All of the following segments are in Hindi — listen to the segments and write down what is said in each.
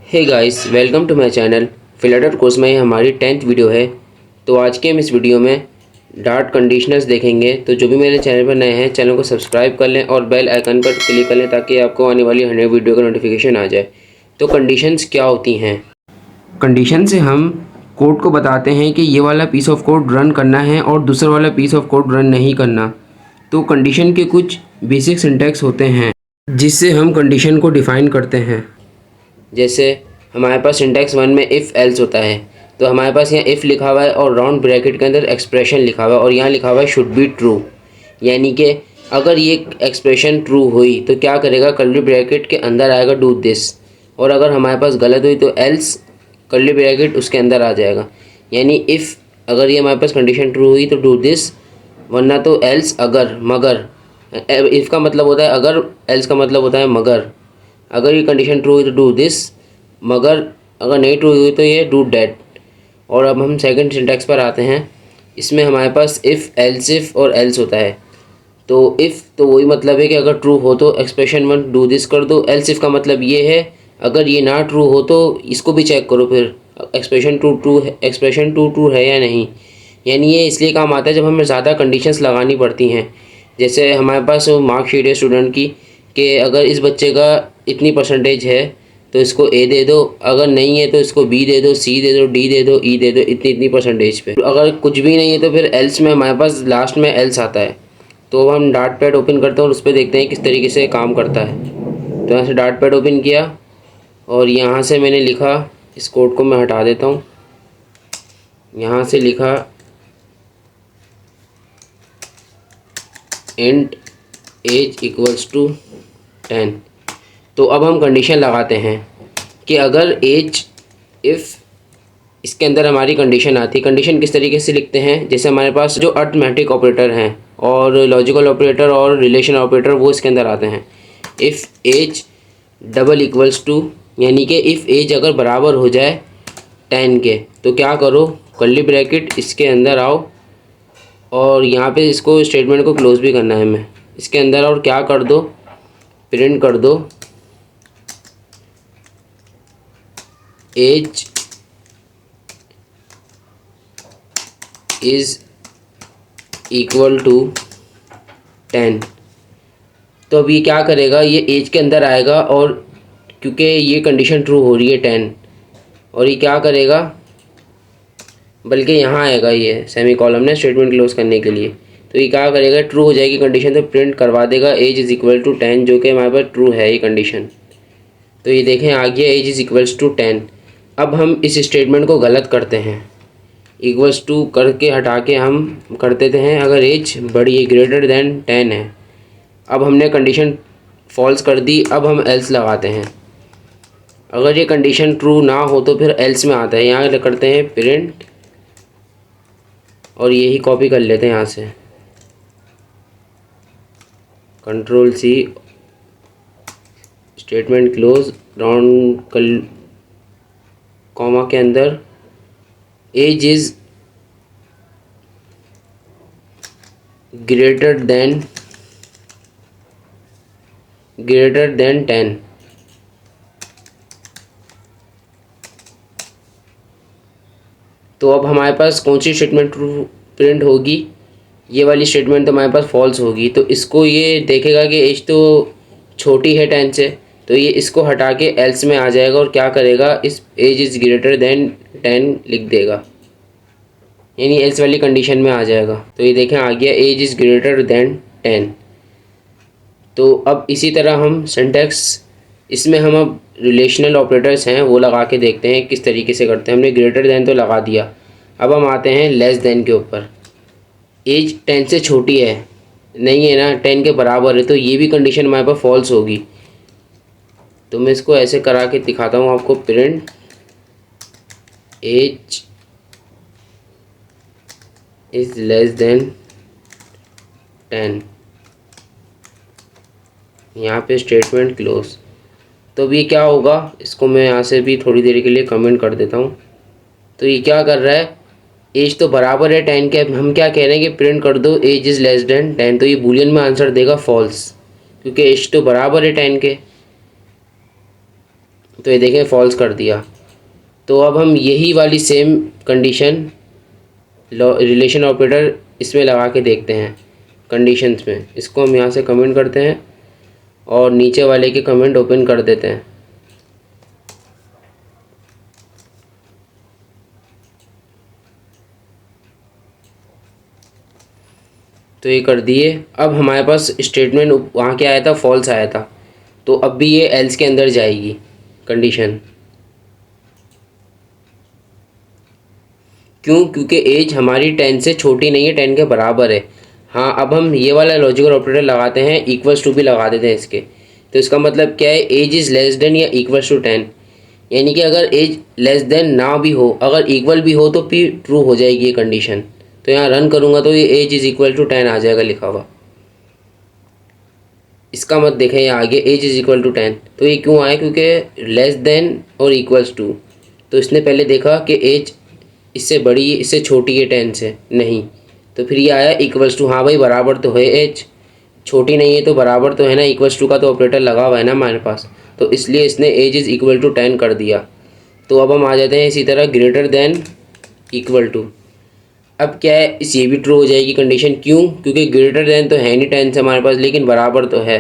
Hey guys, welcome to my channel. Filter course में हमारी 10th वीडियो है। तो आज के हम इस वीडियो में डार्ट कंडीशनर्स देखेंगे। तो जो भी मेरे चैनल पर नए हैं, चैनल को सब्सक्राइब कर लें और बेल आइकन पर क्लिक कर लें ताकि आपको आने वाली 100 वीडियो का नोटिफिकेशन आ जाए। तो कंडीशंस क्या होती हैं? कंडीशन से हम कोड को बताते हैं कि ये वाला पीस ऑफ कोड रन करना है और दूसरा वाला पीस ऑफ कोड रन नहीं करना। तो कंडीशन के कुछ बेसिक सिंटैक्स होते हैं जिससे हम कंडीशन को डिफ़ाइन करते हैं। जैसे हमारे पास सिंटैक्स 1 में इफ़ एल्स होता है, तो हमारे पास यहाँ इफ़ लिखा हुआ है और राउंड ब्रैकेट के अंदर एक्सप्रेशन लिखा हुआ है और यहाँ लिखा हुआ है शुड बी ट्रू। यानी कि अगर ये एक्सप्रेशन ट्रू हुई तो क्या करेगा, कर्ली ब्रैकेट के अंदर आएगा डू दिस, और अगर हमारे पास गलत हुई तो एल्स कर्ली ब्रैकेट उसके अंदर आ जाएगा। यानी इफ़ अगर ये हमारे पास कंडीशन ट्रू हुई तो डू दिस, वरना तो एल्स अगर मगर। इफ़ का मतलब होता है अगर, एल्स का मतलब होता है मगर। अगर ये कंडीशन ट्रू हुई तो डू दिस, मगर अगर नहीं ट्रू हुई तो ये डू डैट। और अब हम सेकंड सिंटैक्स पर आते हैं। इसमें हमारे पास इफ़ एल्स इफ़ और एल्स होता है। तो इफ़ तो वही मतलब है कि अगर ट्रू हो तो एक्सप्रेशन 1 डू दिस कर दो। एल्स इफ़ का मतलब ये है अगर ये ना ट्रू हो तो इसको भी चेक करो, फिर एक्सप्रेशन ट्रू है या नहीं। यानी ये इसलिए काम आता है जब हमें ज़्यादा कंडीशंस लगानी पड़ती हैं। जैसे हमारे पास मार्कशीट है स्टूडेंट की कि अगर इस बच्चे का इतनी परसेंटेज है तो इसको ए दे दो, अगर नहीं है तो इसको बी दे दो, सी दे दो, डी दे दो, ई दे दो, इतनी इतनी परसेंटेज पे। अगर कुछ भी नहीं है तो फिर एल्स में हमारे पास लास्ट में एल्स आता है। तो अब हम डार्ट पैड ओपन करते हैं और उस पर देखते हैं किस तरीके से काम करता है। तो यहाँ से डार्ट पैड ओपन किया और यहाँ से मैंने लिखा, इस कोड को मैं हटा देता हूँ। यहाँ से लिखा इंट एज इक्वल्स टू 10। तो अब हम कंडीशन लगाते हैं कि अगर एज, इफ़ इसके अंदर हमारी कंडीशन आती है। कंडीशन किस तरीके से लिखते हैं, जैसे हमारे पास जो अर्थमेटिक ऑपरेटर हैं और लॉजिकल ऑपरेटर और रिलेशन ऑपरेटर वो इसके अंदर आते हैं। If age double equals to, यानी कि इफ़ एज अगर बराबर हो जाए 10 के तो क्या करो, कर्ली ब्रैकेट इसके अंदर आओ और यहाँ पे इसको स्टेटमेंट को क्लोज भी करना है हमें। इसके अंदर और क्या कर दो, प्रिंट कर दो एज इज़ इक्वल टू 10। तो अब ये क्या करेगा, ये एज के अंदर आएगा और क्योंकि ये कंडीशन ट्रू हो रही है 10, और ये क्या करेगा, बल्कि यहाँ आएगा ये सेमी कॉलम ने स्टेटमेंट क्लोज करने के लिए। तो ये क्या करेगा, ट्रू हो जाएगी कंडीशन तो प्रिंट करवा देगा एज इज़ इक्वल टू 10, जो कि हमारे पास ट्रू है ये कंडीशन। तो ये देखें आ गया एज इज़ इक्वल्स टू 10। अब हम इस स्टेटमेंट को गलत करते हैं, इक्वल्स टू करके हटा के हम कर देते हैं अगर एज बड़ी है, ग्रेटर देन 10 है। अब हमने कंडीशन फॉल्स कर दी, अब हम एल्स लगाते हैं। अगर ये कंडीशन ट्रू ना हो तो फिर एल्स में आता है, यहाँ करते हैं प्रिंट और यही कॉपी कर लेते हैं यहाँ से, control C, statement close, round comma के अंदर एज इज़ ग्रेटर देन 10। तो अब हमारे पास कौन सी स्टेटमेंट प्रिंट होगी, ये वाली स्टेटमेंट तो हमारे पास फॉल्स होगी। तो इसको ये देखेगा कि एज तो छोटी है 10 से, तो ये इसको हटा के एल्स में आ जाएगा और क्या करेगा, इस एज इज़ ग्रेटर देन 10 लिख देगा, यानी एल्स वाली कंडीशन में आ जाएगा। तो ये देखें आ गया एज इज़ ग्रेटर देन 10। तो अब इसी तरह हम सिंटैक्स, इसमें हम अब रिलेशनल ऑपरेटर्स हैं वो लगा के देखते हैं किस तरीके से करते हैं। हमने ग्रेटर देन तो लगा दिया, अब हम आते हैं लेस देन के ऊपर। एज 10 से छोटी है, नहीं है ना, 10 के बराबर है, तो ये भी कंडीशन हमारे पास फॉल्स होगी। तो मैं इसको ऐसे करा के दिखाता हूँ आपको, print age is less than 10, यहाँ पे स्टेटमेंट क्लोज। तो अब ये क्या होगा, इसको मैं यहाँ से भी थोड़ी देर के लिए कमेंट कर देता हूँ। तो ये क्या कर रहा है, एज तो बराबर है 10 के, हम क्या कह रहे हैं कि प्रिंट कर दो एज इज़ लेस देन 10। तो ये बूलियन में आंसर देगा फॉल्स, क्योंकि एज तो बराबर है 10 के। तो ये देखें फॉल्स कर दिया। तो अब हम यही वाली सेम कंडीशन रिलेशन ऑपरेटर इसमें लगा के देखते हैं कंडीशंस में। इसको हम यहाँ से कमेंट करते हैं और नीचे वाले के कमेंट ओपन कर देते हैं। तो ये कर दिए। अब हमारे पास स्टेटमेंट वहाँ क्या आया था, फॉल्स आया था। तो अब भी ये एल्स के अंदर जाएगी कंडीशन। क्यों? क्योंकि एज हमारी 10 से छोटी नहीं है, 10 के बराबर है। हाँ, अब हम ये वाला लॉजिकल ऑपरेटर लगाते हैं, इक्वल्स टू भी लगा देते हैं इसके। तो इसका मतलब क्या है, एज इज़ लेस देन या इक्वल्स टू 10। यानी कि अगर एज लेस देन ना भी हो, अगर इक्वल भी हो तो फिर ट्रू हो जाएगी ये कंडीशन। तो यहाँ रन करूँगा तो ये एज इज़ इक्वल टू 10 आ जाएगा लिखा हुआ। इसका मत देखें यहाँ आगे एज इज़ इक्वल टू 10। तो ये क्यों आया? क्योंकि लेस देन और इक्वल्स टू। तो इसने पहले देखा कि एज इससे बड़ी है, इससे छोटी है 10 से, नहीं। तो फिर ये आया इक्वल्स टू। हाँ भाई, बराबर तो है, एज छोटी नहीं है तो बराबर तो है ना, इक्वल्स टू का तो ऑपरेटर लगा हुआ है ना हमारे पास। तो इसलिए इसने एज इज़ इक्वल टू 10 कर दिया। तो अब हम आ जाते हैं इसी तरह ग्रेटर देन इक्वल टू। अब क्या है, इस ये भी ट्रू हो जाएगी कंडीशन। क्यों? क्योंकि ग्रेटर देन तो है नहीं 10 से हमारे पास, लेकिन बराबर तो है।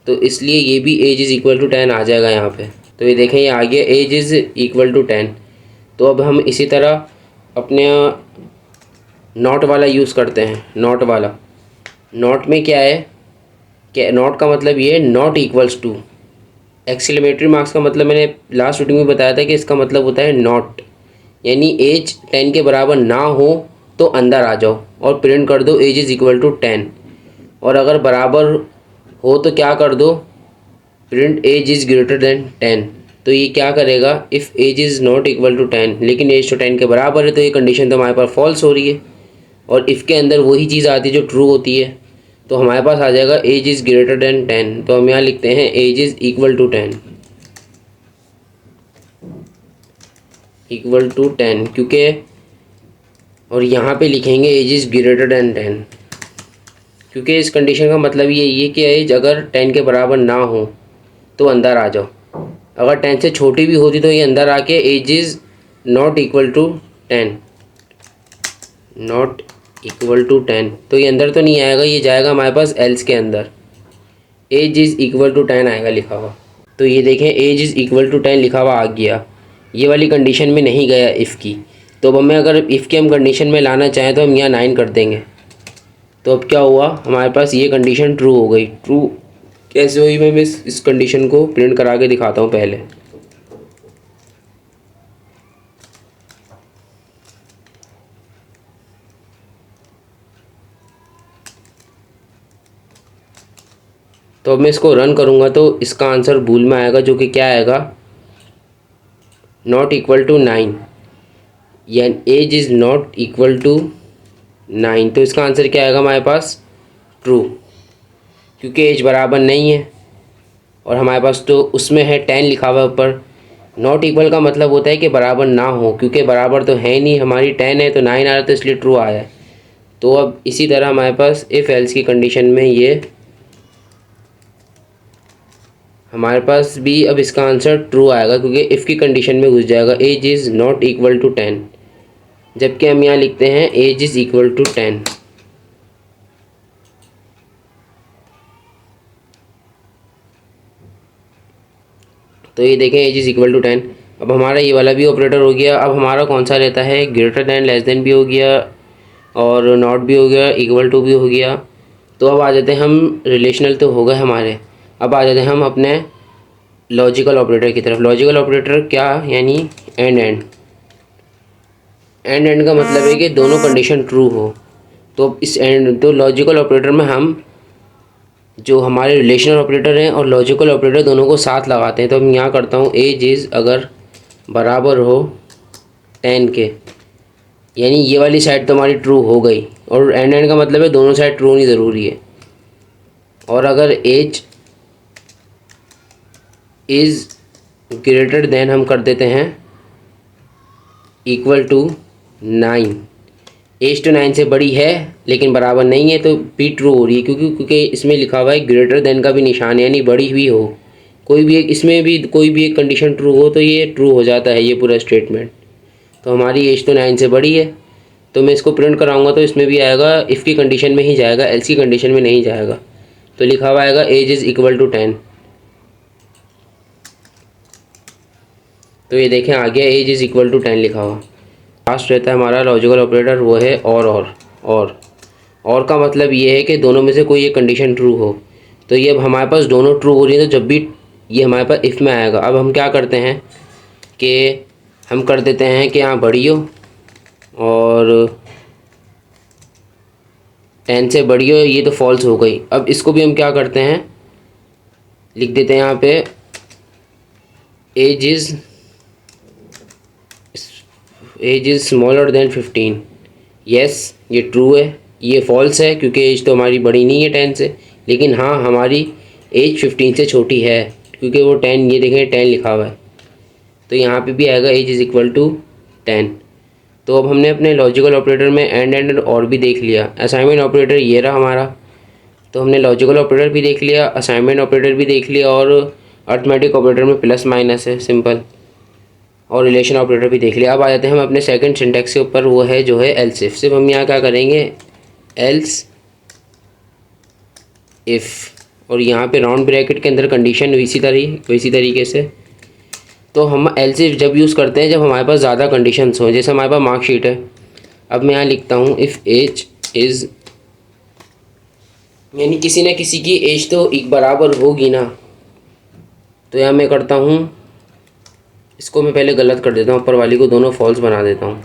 तो इसलिए ये भी एज इज़ इक्वल टू 10 आ जाएगा यहाँ पे। तो ये देखें ये आ गया एज इज़ इक्वल टू 10। तो अब हम इसी तरह अपने नॉट वाला यूज़ करते हैं। नॉट वाला, नॉट में क्या है, क्या नॉट का मतलब ये है not equals to. Exclamatory marks का मतलब मैंने लास्ट वीडियो में बताया था कि इसका मतलब होता है नॉट, यानी एज 10 के बराबर ना हो तो अंदर आ जाओ और प्रिंट कर दो एज इज़ इक्वल टू 10। और अगर बराबर हो तो क्या कर दो, print age is greater than 10। तो ये क्या करेगा, if age is not equal to 10, लेकिन एज तो 10 के बराबर है, तो ये कंडीशन तो हमारे पास फॉल्स हो रही है। और इफ़ के अंदर वही चीज़ आती है जो ट्रू होती है। तो हमारे पास आ जाएगा एज इज़ ग्रेटर देन 10। तो हम यहाँ लिखते हैं age is equal to 10, equal to 10, क्योंकि और यहाँ पे लिखेंगे एज इज़ ग्रेटर देन 10, क्योंकि इस कंडीशन का मतलब ये कि एज अगर 10 के बराबर ना हो तो अंदर आ जाओ। अगर 10 से छोटी भी होती तो ये अंदर आके age is not equal to 10, not equal to 10, तो ये अंदर तो नहीं आएगा, ये जाएगा हमारे पास एल्स के अंदर। एज इज़ इक्वल टू 10 आएगा लिखा हुआ। तो ये देखें एज इज़ इक्वल टू 10 लिखा हुआ आ गया। ये वाली कंडीशन में नहीं गया इफ़ की। तो अब हमें अगर इफ़ की हम कंडीशन में लाना चाहें तो हम यहाँ 9 कर देंगे। तो अब क्या हुआ, हमारे पास ये कंडीशन ट्रू हो गई। ट्रू कैसे हुई, मैं इस कंडीशन को प्रिंट करा के दिखाता हूँ पहले। तो अब मैं इसको रन करूँगा तो इसका आंसर भूल में आएगा, जो कि क्या आएगा, नॉट इक्वल टू 9, यानी age is not equal to 9। तो इसका आंसर क्या आएगा हमारे पास, ट्रू, क्योंकि एज बराबर नहीं है और हमारे पास तो उसमें है 10 लिखा हुआ है ऊपर। नॉट इक्वल का मतलब होता है कि बराबर ना हो, क्योंकि बराबर तो है नहीं, हमारी 10 है तो 9 आ रहा, तो इसलिए ट्रू आया है। तो अब इसी तरह हमारे पास इफ़ एल्स की कंडीशन में ये हमारे पास भी अब इसका आंसर ट्रू आएगा, क्योंकि इफ़ की कंडीशन में घुस जाएगा age is not equal to 10, जबकि हम यहाँ लिखते हैं एज इज़ इक्वल टू 10। तो ये देखें एज इज़ इक्वल टू 10। अब हमारा ये वाला भी ऑपरेटर हो गया। अब हमारा कौन सा रहता है, ग्रेटर दैन, लेस देन भी हो गया और नॉट भी हो गया, इक्वल टू भी हो गया। तो अब आ जाते हैं हम, रिलेशनल तो हो गए हमारे, अब आ जाते हैं हम अपने लॉजिकल ऑपरेटर की तरफ। लॉजिकल ऑपरेटर क्या, यानी एंड एंड। एंड एंड का मतलब है कि दोनों कंडीशन ट्रू हो। तो इस एंड, तो लॉजिकल ऑपरेटर में हम जो हमारे रिलेशनल ऑपरेटर हैं और लॉजिकल ऑपरेटर दोनों को साथ लगाते हैं। तो हम यहाँ करता हूँ एज इज़ अगर बराबर हो 10 के, यानी ये वाली साइड तो हमारी ट्रू हो गई, और एंड एंड का मतलब है दोनों साइड ट्रू होनी ज़रूरी है। और अगर एज इज़ ग्रेटर देन हम कर देते हैं इक्वल टू 9, एज तो 9 से बड़ी है लेकिन बराबर नहीं है, तो भी ट्रू हो रही है, क्योंकि इसमें लिखा हुआ है ग्रेटर देन का भी निशान, यानी बड़ी हुई हो, कोई भी एक इसमें भी कोई भी एक कंडीशन ट्रू हो तो ये ट्रू हो जाता है ये पूरा स्टेटमेंट। तो हमारी एज तो 9 से बड़ी है, तो मैं इसको प्रिंट कराऊंगा तो इसमें भी आएगा इफ़ की कंडीशन में ही जाएगा, एल्स की कंडीशन में नहीं जाएगा। तो लिखा हुआ आएगा एज इज़ इक्वल टू 10। तो ये देखें आ गया एज इज़ इक्वल टू 10 लिखा हुआ। लास्ट रहता है हमारा लॉजिकल ऑपरेटर, वो है और का मतलब ये है कि दोनों में से कोई एक कंडीशन ट्रू हो। तो ये अब हमारे पास दोनों ट्रू हो रही है, तो जब भी ये हमारे पास इफ़ में आएगा, अब हम क्या करते हैं कि हम कर देते हैं कि यहाँ बड़ी हो और 10 से बड़ी हो, ये तो फॉल्स हो गई। अब इसको भी हम क्या करते हैं, लिख देते हैं यहाँ पे age is smaller than 15। Yes, ये ट्रू है। ये फॉल्स है क्योंकि एज तो हमारी बड़ी नहीं है 10 से, लेकिन हाँ हमारी एज 15 से छोटी है क्योंकि वो 10, ये देखें 10 लिखा हुआ है। तो यहाँ पे भी आएगा एज इज़ इक्वल टू 10। तो अब हमने अपने लॉजिकल ऑपरेटर में एंड और भी देख लिया। असाइनमेंट ऑपरेटर ये रहा हमारा, तो हमने लॉजिकल ऑपरेटर भी देख लिया, असाइनमेंट ऑपरेटर भी देख लिया, और अरिथमेटिक ऑपरेटर में प्लस माइनस है सिंपल, और रिलेशन ऑपरेटर भी देख लिया। अब आ जाते हैं हम अपने सेकंड सिंटैक्स के ऊपर, वो है जो है एल्स इफ। सिर्फ हम यहाँ क्या करेंगे, एल्स इफ़, और यहाँ पे राउंड ब्रैकेट के अंदर कंडीशन इसी तरीके से। तो हम एल्स इफ जब यूज़ करते हैं जब हमारे पास ज़्यादा कंडीशंस हों, जैसे हमारे पास मार्कशीट है। अब मैं यहाँ लिखता हूँ इफ़ एज इज़, यानी किसी न किसी की एज तो एक बराबर होगी ना। तो यहाँ मैं करता हूँ, इसको मैं पहले गलत कर देता हूँ, ऊपर वाली को दोनों फॉल्स बना देता हूँ।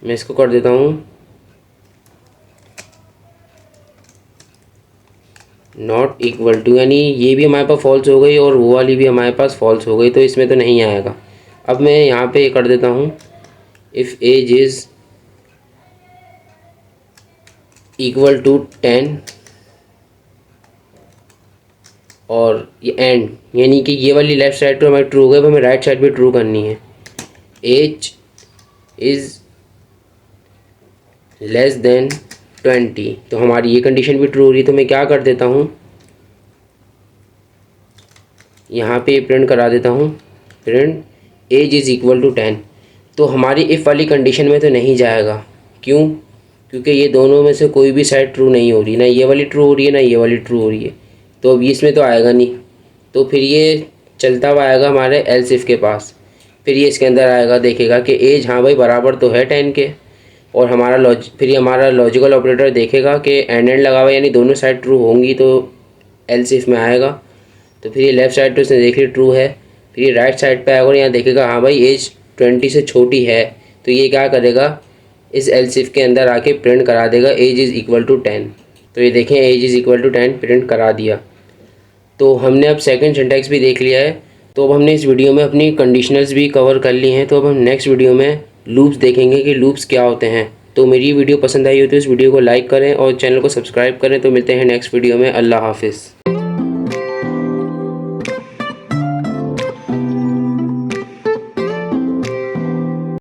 मैं इसको कर देता हूँ नॉट इक्वल टू, यानी ये भी हमारे पास फॉल्स हो गई और वो वाली भी हमारे पास फॉल्स हो गई, तो इसमें तो नहीं आएगा। अब मैं यहाँ पे कर देता हूँ if age is equal to 10, और ये एंड, यानी कि ये वाली लेफ़्ट साइड तो हमारी ट्रू हो गई, अब हमें राइट साइड भी ट्रू करनी है। एज इज़ लेस देन 20, तो हमारी ये कंडीशन भी ट्रू हो रही है। तो मैं क्या कर देता हूँ, यहाँ पे प्रिंट करा देता हूँ, print age is equal to 10। तो हमारी इफ़ वाली कंडीशन में तो नहीं जाएगा, क्यों? क्योंकि ये दोनों में से कोई भी साइड ट्रू नहीं हो रही, ना ये वाली ट्रू हो रही है ना ये वाली ट्रू हो रही है, तो अब इसमें तो आएगा नहीं। तो फिर ये चलता हुआ आएगा हमारे एल्स इफ के पास, फिर ये इसके अंदर आएगा, देखेगा कि एज हाँ भाई बराबर तो है 10 के, और फिर ये हमारा लॉजिकल ऑपरेटर देखेगा कि एंड लगा हुआ, यानी दोनों साइड ट्रू होंगी तो एल्स इफ में आएगा। तो फिर ये लेफ़्ट साइड तो इसने देख ली ट्रू है, फिर ये राइट साइड पे आएगा और यहाँ देखेगा हाँ भाई एज 20 से छोटी है, तो ये क्या करेगा, इस एल्स इफ के अंदर आके प्रिंट करा देगा एज इज़ इक्वल टू 10। तो ये देखें age is equal to 10 print करा दिया। तो हमने अब सेकंड सिंटैक्स भी देख लिया है। तो अब हमने इस वीडियो में अपनी कंडीशनल्स भी कवर कर ली हैं। तो अब हम नेक्स्ट वीडियो में लूप्स देखेंगे कि लूप्स क्या होते हैं। तो मेरी वीडियो पसंद आई हो तो इस वीडियो को लाइक करें और चैनल को सब्सक्राइब करें। तो मिलते हैं नेक्स्ट वीडियो में। अल्लाह हाफिज़।